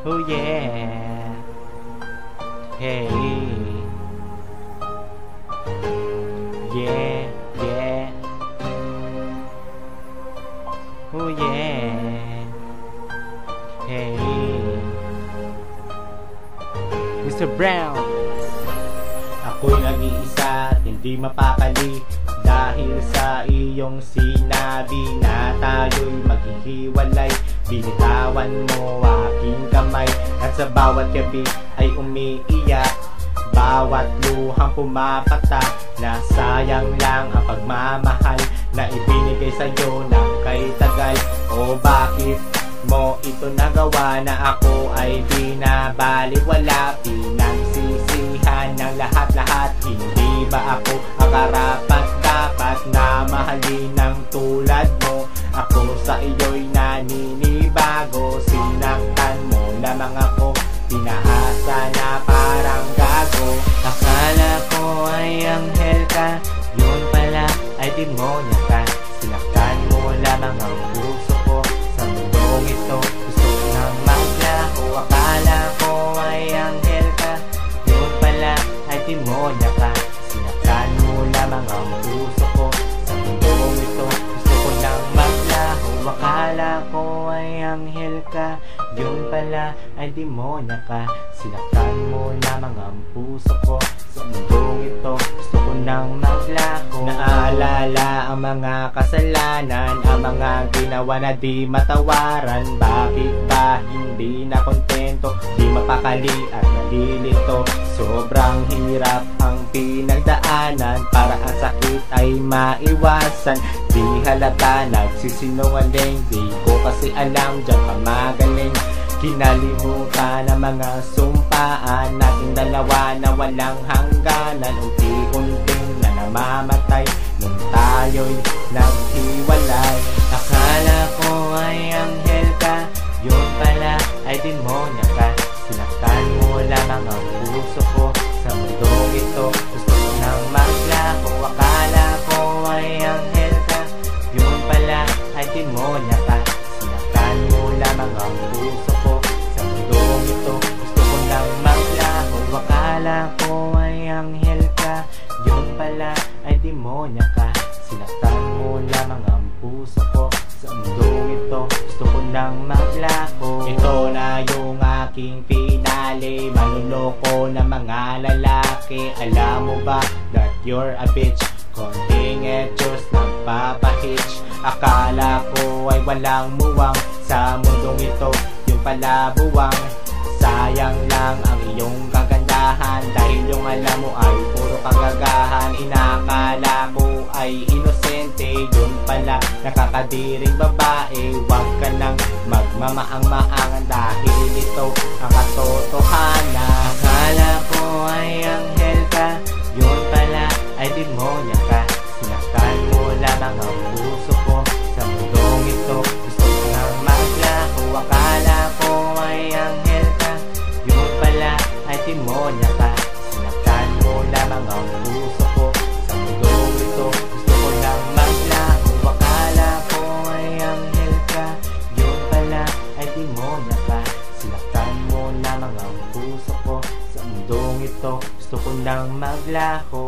Oh yeah. Hey. Yeah, yeah. Oh yeah. Hey. Mr. Brown. Ako'y nag-iisa at hindi mapakali dahil sa iyong sinabi na tayo'y maghihiwalay. Binitawan mo aking kamay at sa bawat gabi ay umiiyak. Bawat luhang pumapatak na sayang lang ang pagmamahal na ibinigay sa'yo ng kay tagal. O bakit mo ito nagawa na ako ay binabaliwala? Pinagsisihan ng lahat-lahat. Hindi ba ako ang karapat-dapat na mahalin ng tulad mo? Ako sa iyo'y naninibago. Sinaktan mo lamang ako, pinaasa na parang gago. Akala ko ay anghel ka, yun pala ay demonyo ka. Sinaktan mo lamang ang puso ko. Sa mundong ito gusto ko nang maglaho. Akala ko ay anghel ka, yun pala ay demonyo ka. Sinaktan mo lamang ang puso ko. Sa mundong ito gusto ko nang maglaho. Akala ko ay anghel ka, yun pala ay demonyo ka. Sinaktan mo lamang ang puso ko. Sa mundong ito gusto ko nang maglaho. Naalala ang mga kasalanan, ang mga ginawa na di matawaran. Bakit ba hindi na kontento, di mapakali at nalilito? Sobrang hirap ang pinagdaanan para ang sakit ay maiwasan. Di halata nagsisinungaling, di ko kasi alam diyan ka magaling. Kinalimutan ang mga sumpaan nating dalawa na walang hangganan. Unti-unting na namamatay nung tayo'y naghiwalay. Akala ko ay anghel ka, yun pala ay demonyo ka. Sinaktan mo lamang ang puso ko. Sa mundong ito gusto ko nang maglaho. Akala ko ay anghel ka, yun pala ay demonyo ka. Sinaktan mo lamang ang puso ko. Sa mundong ito gusto ko nang maglaho. Akala ko ay anghel ka, yun pala ay demonyo ka. Sinaktan mo lamang ang puso ko. Sa mundong ito gusto ko nang maglaho. Ito na yung aking finale. Manloloko na mga lalaki. Alam mo ba that you're a bitch? Konting etos nagpapahitch. Akala ko ay walang muwang sa mundong ito, yung pala buwang. Sayang lang ang iyong kagandahan, dahil yung alam mo ay puro kagagahan. Inakala ko ay inosente, yun pala nakakadiring babae. Huwag ka nang magmamaang-maangan dahil ito ang katotohanan. Akala ko ay anghel ka, yun pala ay demonyo ka. Sinaktan mo lamang ang puso ko. Sa mundong ito gusto ko nang maglaho. Akala ko ay anghel ka, yun pala ay demonyo ka. Sinaktan mo lamang ang puso ko. Sa mundong ito gusto ko nang maglaho. Akala ko ay anghel ka, yun pala ay demonyo ka. Sinaktan mo lamang ang puso ko. Sa mundong ito gusto ko nang maglaho.